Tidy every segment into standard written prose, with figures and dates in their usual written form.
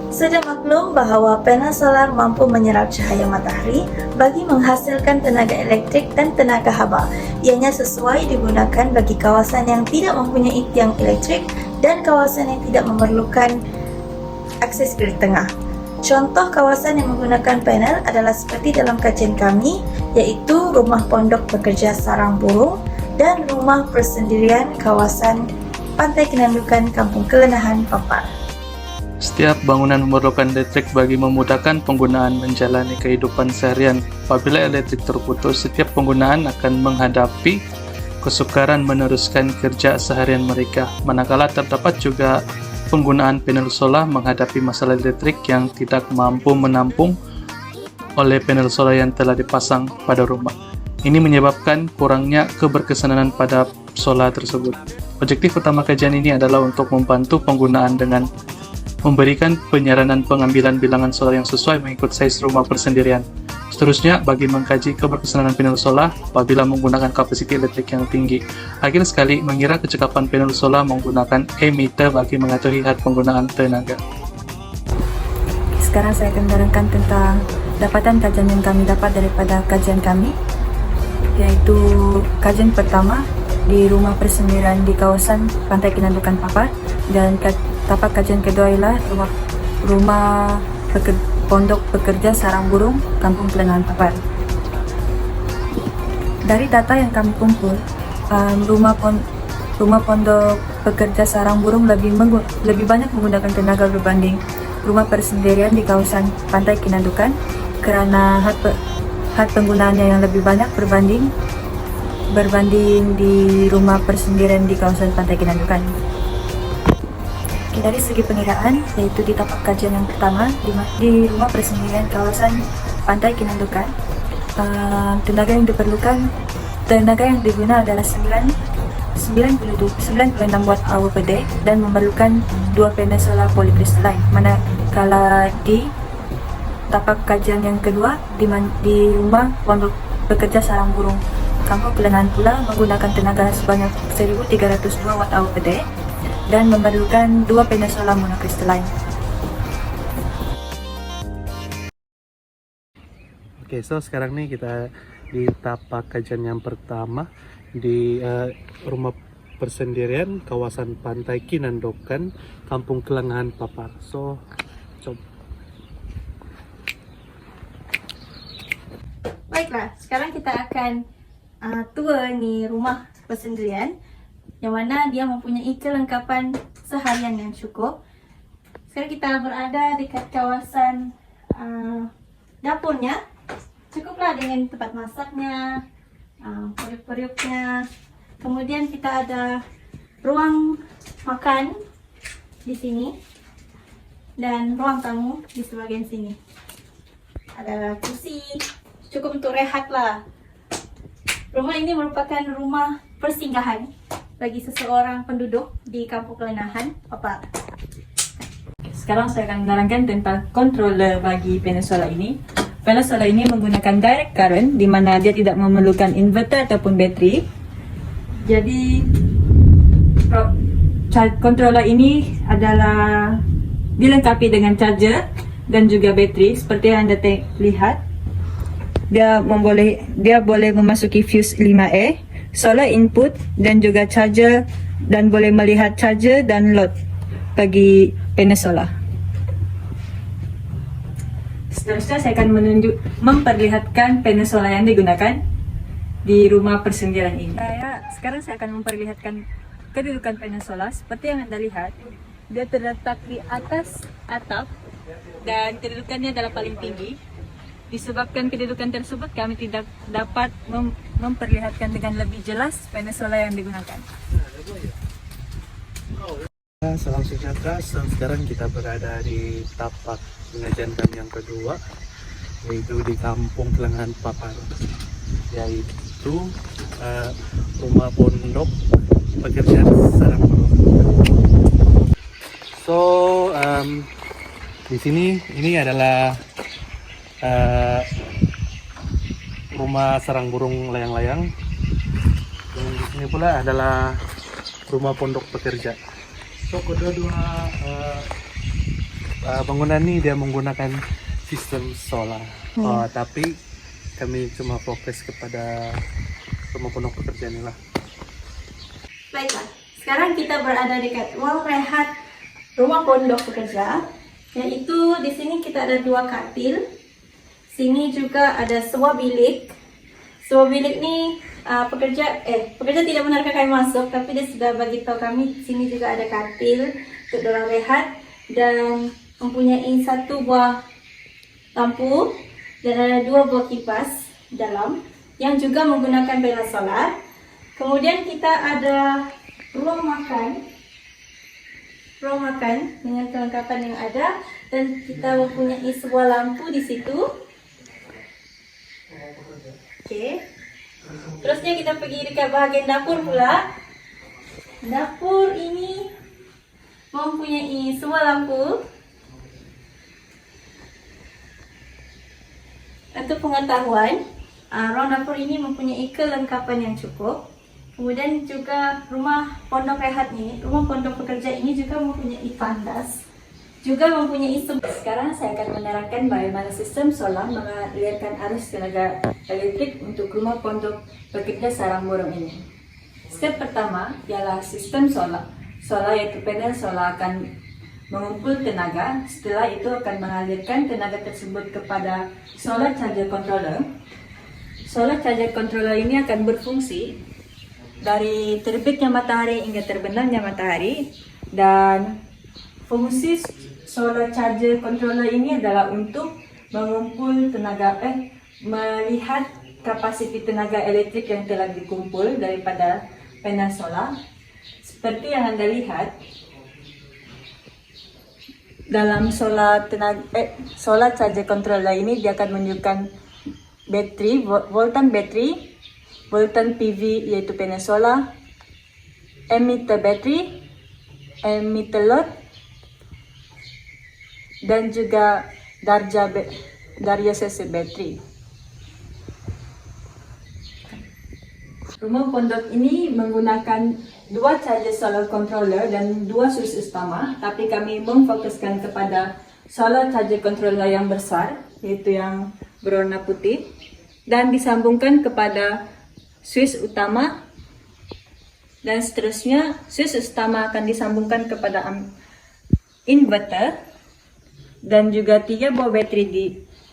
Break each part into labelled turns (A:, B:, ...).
A: Sudah maklum bahwa panel solar mampu menyerap cahaya matahari bagi menghasilkan tenaga elektrik dan tenaga haba. Ianya sesuai digunakan bagi kawasan yang tidak mempunyai tiang elektrik dan kawasan yang tidak memerlukan akses grid tengah. Contoh kawasan yang menggunakan panel adalah seperti dalam kajian kami, yaitu rumah pondok pekerja sarang burung dan rumah persendirian kawasan Pantai Kinandukan, Kampung Kelenahan, Papar.
B: Setiap bangunan memerlukan listrik bagi memudahkan penggunaan menjalani kehidupan seharian. Apabila elektrik terputus, setiap penggunaan akan menghadapi kesukaran meneruskan kerja seharian mereka. Manakala terdapat juga penggunaan panel solar menghadapi masalah listrik yang tidak mampu menampung oleh panel solar yang telah dipasang pada rumah. Ini menyebabkan kurangnya keberkesanan pada solar tersebut. Objektif utama kajian ini adalah untuk membantu penggunaan dengan memberikan penyaranan pengambilan bilangan solar yang sesuai mengikut size rumah persendirian. Seterusnya, bagi mengkaji keberkesanan panel solar apabila menggunakan kapasiti elektrik yang tinggi. Akhir sekali, mengira kecekapan panel solar menggunakan emitter bagi mengetahui had penggunaan tenaga.
C: Sekarang saya akan menerangkan tentang dapatan kajian yang kami dapat daripada kajian kami, yaitu kajian pertama di rumah persendirian di kawasan Pantai Kinandukan, Papar, dan tapak kajian kedua ialah rumah pondok pekerja sarang burung Kampung Kelenahan, Papar. Dari data yang kami kumpul, rumah pondok pekerja sarang burung lebih banyak menggunakan tenaga berbanding rumah persendirian di kawasan Pantai Kinandukan karena had penggunaannya yang lebih banyak berbanding di rumah persendirian di kawasan Pantai Kinandukan. Dari segi pengiraan, yaitu di tapak kajian yang pertama di rumah persendirian kawasan Pantai Kinandukan, tenaga yang digunakan adalah 96 watt hour per day dan memerlukan 2 panel solar polycrystalline. Manakala di tapak kajian yang kedua di rumah pondok pekerja sarang burung Kampung Kelenahan pula menggunakan tenaga sebanyak 1302 watt hour per day dan memerlukan 2 panel solar monocrystalline.
D: Oke, so sekarang nih kita di tapak kajian yang pertama di rumah persendirian kawasan Pantai Kinandukan, Kampung Kelenahan, Papar. So, coba.
A: Baiklah, sekarang kita akan tour ni rumah persendirian yang mana dia mempunyai kelengkapan seharian yang cukup. Sekarang kita berada dekat kawasan dapurnya. Cukuplah dengan tempat masaknya, periuk-periuknya. Kemudian kita ada ruang makan di sini dan ruang tamu di sebagian sini. Ada kursi, cukup untuk rehat lah. Rumah ini merupakan rumah persinggahan bagi seseorang penduduk di Kampung Kelenahan, Papar.
C: Sekarang saya akan menerangkan tentang controller bagi panel solar ini. Panel solar ini menggunakan direct current di mana dia tidak memerlukan inverter ataupun bateri. Jadi controller ini adalah dilengkapi dengan charger dan juga bateri seperti yang Anda lihat. Dia boleh memasuki fuse 5A, solar input dan juga charger, dan boleh melihat charger dan load bagi panel solar. Seterusnya saya akan memperlihatkan panel solar yang digunakan di rumah persendirian ini. Sekarang saya akan memperlihatkan kedudukan panel solar. Seperti yang Anda lihat, dia terletak di atas atap dan kedudukannya adalah paling tinggi. Disebabkan kedudukan tersebut, kami tidak dapat memperlihatkan dengan lebih jelas panel solar yang digunakan.
D: Salam sejahtera. Sekarang kita berada di tapak pengajian kami yang kedua, yaitu di Kampung Kelenahan, Papar, yaitu rumah pondok pekerja sarang burung. So di sini ini adalah rumah sarang burung layang-layang. Dan di sini pula adalah rumah pondok pekerja. So kedua-dua bangunan ini dia menggunakan sistem solar. Tapi kami cuma fokus kepada rumah pondok pekerja ini lah.
A: Baiklah, sekarang kita berada dekat ruang rehat rumah pondok pekerja, yaitu di sini kita ada 2 katil. Sini juga ada sebuah bilik. Sebuah bilik ni pekerja tidak benarkan kami masuk, tapi dia sudah bagi tahu kami sini juga ada katil untuk dorang rehat dan mempunyai 1 buah lampu dan ada 2 buah kipas dalam yang juga menggunakan panel solar. Kemudian kita ada ruang makan dengan kelengkapan yang ada, dan kita mempunyai sebuah lampu di situ. Okey. Terusnya kita pergi dekat bahagian dapur pula. Dapur ini mempunyai sebuah lampu. Untuk pengetahuan, ruang dapur ini mempunyai kelengkapan yang cukup. Kemudian juga rumah pondok rehat ini, rumah pondok pekerja ini juga mempunyai tandas, juga mempunyai Sekarang saya akan menerangkan bagaimana sistem solar mengalirkan arus tenaga elektrik untuk rumah pondok pekerja sarang burung ini. Step pertama ialah sistem solar. Solar yaitu panel solar akan mengumpul tenaga. Setelah itu akan mengalirkan tenaga tersebut kepada solar charger controller. Solar charger controller ini akan berfungsi dari terbitnya matahari hingga terbenamnya matahari, dan fungsi solar charger controller ini adalah untuk mengumpul tenaga, melihat kapasiti tenaga elektrik yang telah dikumpul daripada panel solar. Seperti yang Anda lihat, dalam solar charger controller ini dia akan menunjukkan bateri, voltan bateri, voltan PV yaitu panel solar, emitter bateri, emitter load, dan juga darja sesi bateri. Rumah pondok ini menggunakan 2 charger solar controller dan 2 switch utama, tapi kami memfokuskan kepada solar charger controller yang besar, yaitu yang berwarna putih, dan disambungkan kepada switch utama, dan seterusnya switch utama akan disambungkan kepada inverter dan juga 3 buah bateri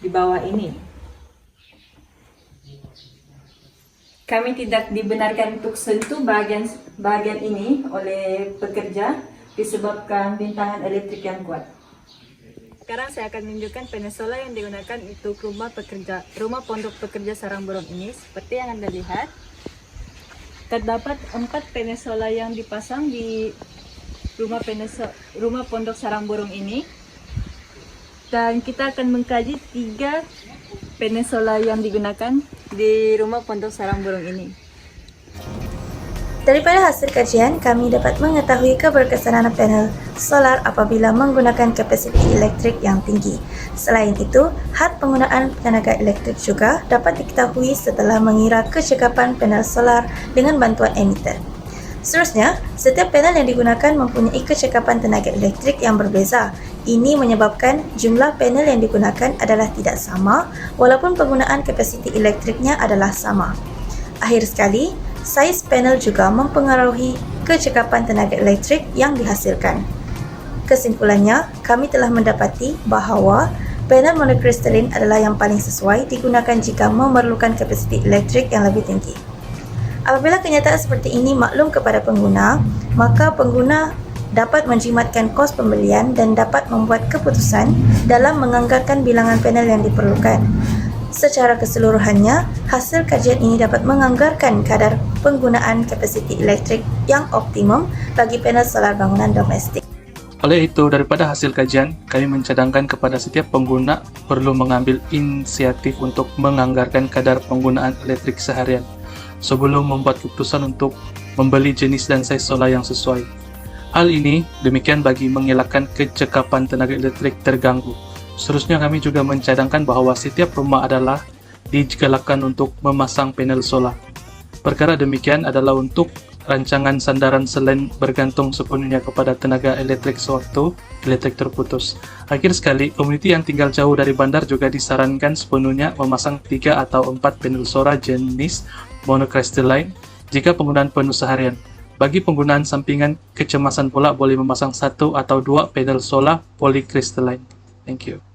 A: di bawah ini. Kami tidak dibenarkan untuk sentuh bahagian ini oleh pekerja disebabkan bintangan elektrik yang kuat. Sekarang saya akan menunjukkan panel solar yang digunakan untuk rumah pondok pekerja sarang burung ini. Seperti yang Anda lihat, terdapat 4 panel solar yang dipasang di rumah pondok sarang burung ini, dan kita akan mengkaji 3 panel solar yang digunakan di rumah pondok sarang burung ini. Daripada hasil kajian, kami dapat mengetahui keberkesanan panel solar apabila menggunakan kapasiti elektrik yang tinggi. Selain itu, had penggunaan tenaga elektrik juga dapat diketahui setelah mengira kecekapan panel solar dengan bantuan emitter. Seterusnya, setiap panel yang digunakan mempunyai kecekapan tenaga elektrik yang berbeza. Ini menyebabkan jumlah panel yang digunakan adalah tidak sama walaupun penggunaan kapasiti elektriknya adalah sama. Akhir sekali, saiz panel juga mempengaruhi kecekapan tenaga elektrik yang dihasilkan. Kesimpulannya, kami telah mendapati bahawa panel monokristalin adalah yang paling sesuai digunakan jika memerlukan kapasiti elektrik yang lebih tinggi. Apabila kenyataan seperti ini maklum kepada pengguna, maka pengguna dapat menjimatkan kos pembelian dan dapat membuat keputusan dalam menganggarkan bilangan panel yang diperlukan. Secara keseluruhannya, hasil kajian ini dapat menganggarkan kadar penggunaan kapasiti elektrik yang optimum bagi panel solar bangunan domestik.
B: Oleh itu, daripada hasil kajian, kami mencadangkan kepada setiap pengguna perlu mengambil inisiatif untuk menganggarkan kadar penggunaan elektrik seharian sebelum membuat keputusan untuk membeli jenis dan saiz solar yang sesuai. Hal ini demikian bagi mengelakkan kecekapan tenaga elektrik terganggu. Seterusnya kami juga mencadangkan bahawa setiap rumah adalah digalakkan untuk memasang panel solar. Perkara demikian adalah untuk rancangan sandaran selain bergantung sepenuhnya kepada tenaga elektrik sewaktu elektrik terputus. Akhir sekali, komuniti yang tinggal jauh dari bandar juga disarankan sepenuhnya memasang 3 atau 4 panel solar jenis monocrystalline jika penggunaan penuh seharian. Bagi penggunaan sampingan kecemasan pula boleh memasang 1 atau 2 panel solar polycrystalline. Thank you.